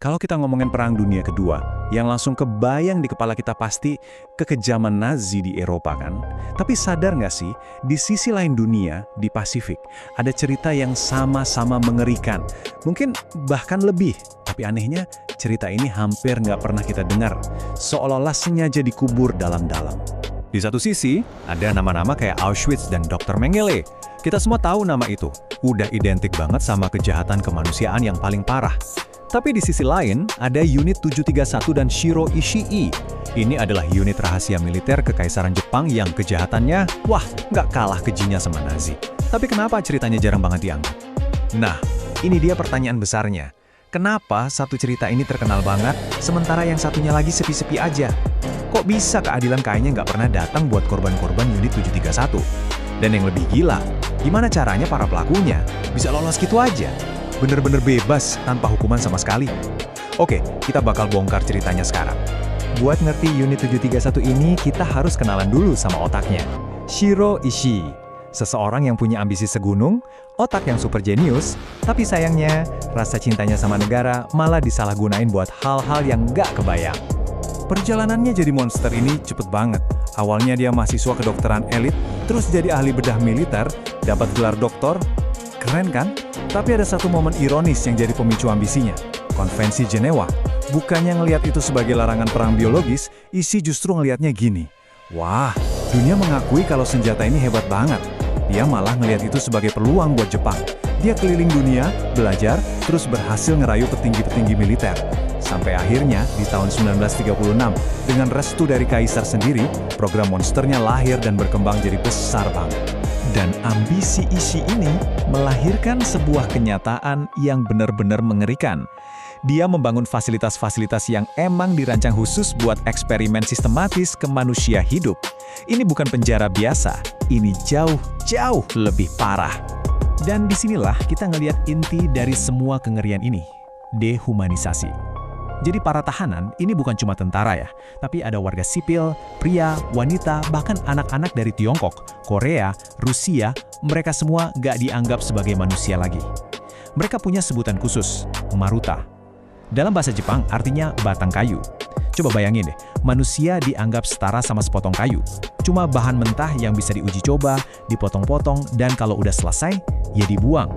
Kalau kita ngomongin Perang Dunia Kedua, yang langsung kebayang di kepala kita pasti kekejaman Nazi di Eropa kan? Tapi sadar nggak sih, di sisi lain dunia, di Pasifik, ada cerita yang sama-sama mengerikan. Mungkin bahkan lebih, tapi anehnya cerita ini hampir nggak pernah kita dengar. Seolah-olah sengaja dikubur dalam-dalam. Di satu sisi, ada nama-nama kayak Auschwitz dan Dr. Mengele. Kita semua tahu nama itu, udah identik banget sama kejahatan kemanusiaan yang paling parah. Tapi di sisi lain, ada Unit 731 dan Shiro Ishii. Ini adalah unit rahasia militer Kekaisaran Jepang yang kejahatannya, wah, nggak kalah kejinya sama Nazi. Tapi kenapa ceritanya jarang banget diangkat? Nah, ini dia pertanyaan besarnya. Kenapa satu cerita ini terkenal banget, sementara yang satunya lagi sepi-sepi aja? Kok bisa keadilan kayaknya nggak pernah datang buat korban-korban Unit 731? Dan yang lebih gila, gimana caranya para pelakunya bisa lolos gitu aja? Bener-bener bebas tanpa hukuman sama sekali. Oke, kita bakal bongkar ceritanya sekarang. Buat ngerti Unit 731 ini, kita harus kenalan dulu sama otaknya. Shiro Ishii, seseorang yang punya ambisi segunung, otak yang super jenius, tapi sayangnya, rasa cintanya sama negara malah disalahgunain buat hal-hal yang nggak kebayang. Perjalanannya jadi monster ini cepet banget. Awalnya dia mahasiswa kedokteran elit, terus jadi ahli bedah militer, dapat gelar doktor. Keren kan? Tapi ada satu momen ironis yang jadi pemicu ambisinya. Konvensi Jenewa. Bukannya ngelihat itu sebagai larangan perang biologis, Ishii justru ngelihatnya gini. Wah, dunia mengakui kalau senjata ini hebat banget. Dia malah ngelihat itu sebagai peluang buat Jepang. Dia keliling dunia, belajar, terus berhasil ngerayu petinggi-petinggi militer. Sampai akhirnya, di tahun 1936, dengan restu dari kaisar sendiri, program monsternya lahir dan berkembang jadi besar banget. Dan ambisi Ishii ini melahirkan sebuah kenyataan yang benar-benar mengerikan. Dia membangun fasilitas-fasilitas yang emang dirancang khusus buat eksperimen sistematis ke manusia hidup. Ini bukan penjara biasa, ini jauh lebih parah. Dan disinilah kita ngelihat inti dari semua kengerian ini, dehumanisasi. Jadi para tahanan ini bukan cuma tentara ya, tapi ada warga sipil, pria, wanita, bahkan anak-anak dari Tiongkok, Korea, Rusia, mereka semua gak dianggap sebagai manusia lagi. Mereka punya sebutan khusus, maruta. Dalam bahasa Jepang artinya batang kayu. Coba bayangin deh, manusia dianggap setara sama sepotong kayu. Cuma bahan mentah yang bisa diuji coba, dipotong-potong, dan kalau udah selesai, ya dibuang.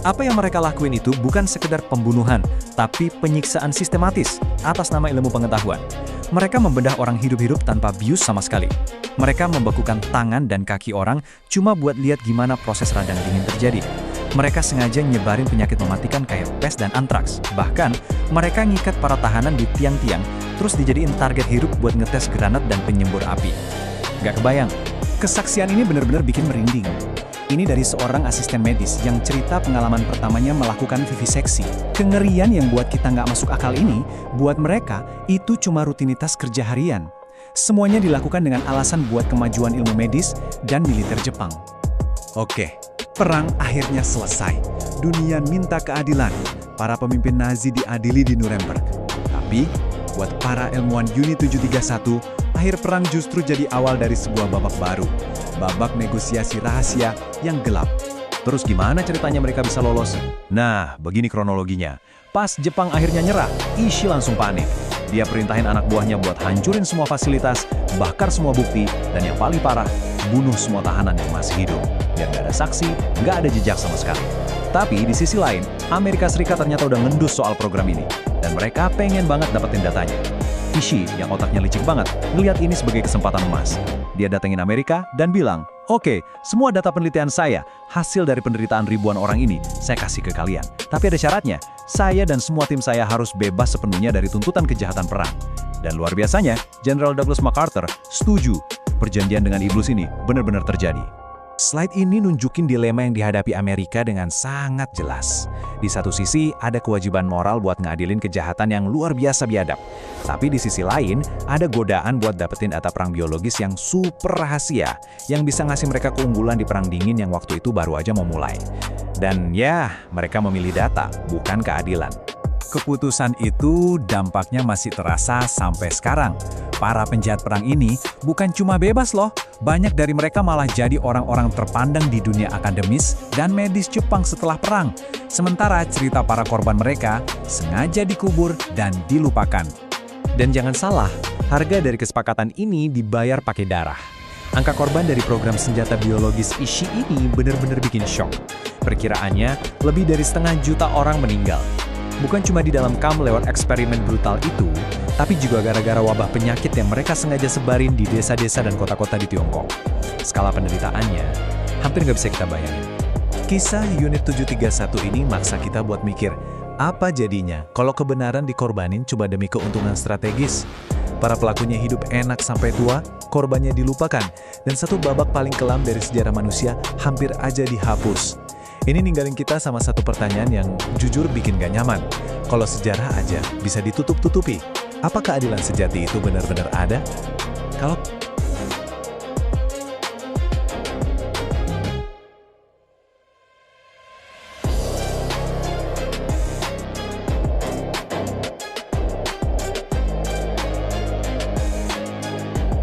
Apa yang mereka lakuin itu bukan sekedar pembunuhan, tapi penyiksaan sistematis atas nama ilmu pengetahuan. Mereka membedah orang hidup-hidup tanpa bius sama sekali. Mereka membekukan tangan dan kaki orang cuma buat lihat gimana proses radang dingin terjadi. Mereka sengaja nyebarin penyakit mematikan kayak pes dan antraks. Bahkan, mereka ngikat para tahanan di tiang-tiang, terus dijadiin target hidup buat ngetes granat dan penyembur api. Gak kebayang, kesaksian ini benar-benar bikin merinding. Ini dari seorang asisten medis yang cerita pengalaman pertamanya melakukan viviseksi. Kengerian yang buat kita nggak masuk akal ini, buat mereka itu cuma rutinitas kerja harian. Semuanya dilakukan dengan alasan buat kemajuan ilmu medis dan militer Jepang. Oke, perang akhirnya selesai. Dunia minta keadilan. Para pemimpin Nazi diadili di Nuremberg. Tapi, buat para ilmuwan Unit 731, akhir perang justru jadi awal dari sebuah babak baru. Babak negosiasi rahasia yang gelap. Terus gimana ceritanya mereka bisa lolos? Nah, begini kronologinya. Pas Jepang akhirnya nyerah, Ishii langsung panik. Dia perintahin anak buahnya buat hancurin semua fasilitas, bakar semua bukti, dan yang paling parah, bunuh semua tahanan yang masih hidup. Biar nggak ada saksi, nggak ada jejak sama sekali. Tapi di sisi lain, Amerika Serikat ternyata udah ngendus soal program ini. Dan mereka pengen banget dapetin datanya. Ishii, yang otaknya licik banget, ngelihat ini sebagai kesempatan emas. Dia datengin Amerika dan bilang, "Oke, semua data penelitian saya, hasil dari penderitaan ribuan orang ini, saya kasih ke kalian. Tapi ada syaratnya, saya dan semua tim saya harus bebas sepenuhnya dari tuntutan kejahatan perang." Dan luar biasanya, Jenderal Douglas MacArthur setuju. Perjanjian dengan iblis ini benar-benar terjadi. Slide ini nunjukin dilema yang dihadapi Amerika dengan sangat jelas. Di satu sisi, ada kewajiban moral buat ngadilin kejahatan yang luar biasa biadab. Tapi di sisi lain, ada godaan buat dapetin data perang biologis yang super rahasia, yang bisa ngasih mereka keunggulan di perang dingin yang waktu itu baru aja mau mulai. Dan ya, mereka memilih data, bukan keadilan. Keputusan itu dampaknya masih terasa sampai sekarang. Para penjahat perang ini bukan cuma bebas loh, banyak dari mereka malah jadi orang-orang terpandang di dunia akademis dan medis Jepang setelah perang. Sementara cerita para korban mereka sengaja dikubur dan dilupakan. Dan jangan salah, harga dari kesepakatan ini dibayar pakai darah. Angka korban dari program senjata biologis ISHI ini benar-benar bikin shock. Perkiraannya, lebih dari 500 juta orang meninggal. Bukan cuma di dalam kamp lewat eksperimen brutal itu, tapi juga gara-gara wabah penyakit yang mereka sengaja sebarin di desa-desa dan kota-kota di Tiongkok. Skala penderitaannya hampir nggak bisa kita bayangin. Kisah Unit 731 ini maksa kita buat mikir, apa jadinya kalau kebenaran dikorbanin cuma demi keuntungan strategis? Para pelakunya hidup enak sampai tua, korbannya dilupakan, dan satu babak paling kelam dari sejarah manusia hampir aja dihapus. Ini ninggalin kita sama satu pertanyaan yang jujur bikin gak nyaman. Kalau sejarah aja bisa ditutup-tutupi, apa keadilan sejati itu benar-benar ada? Kalau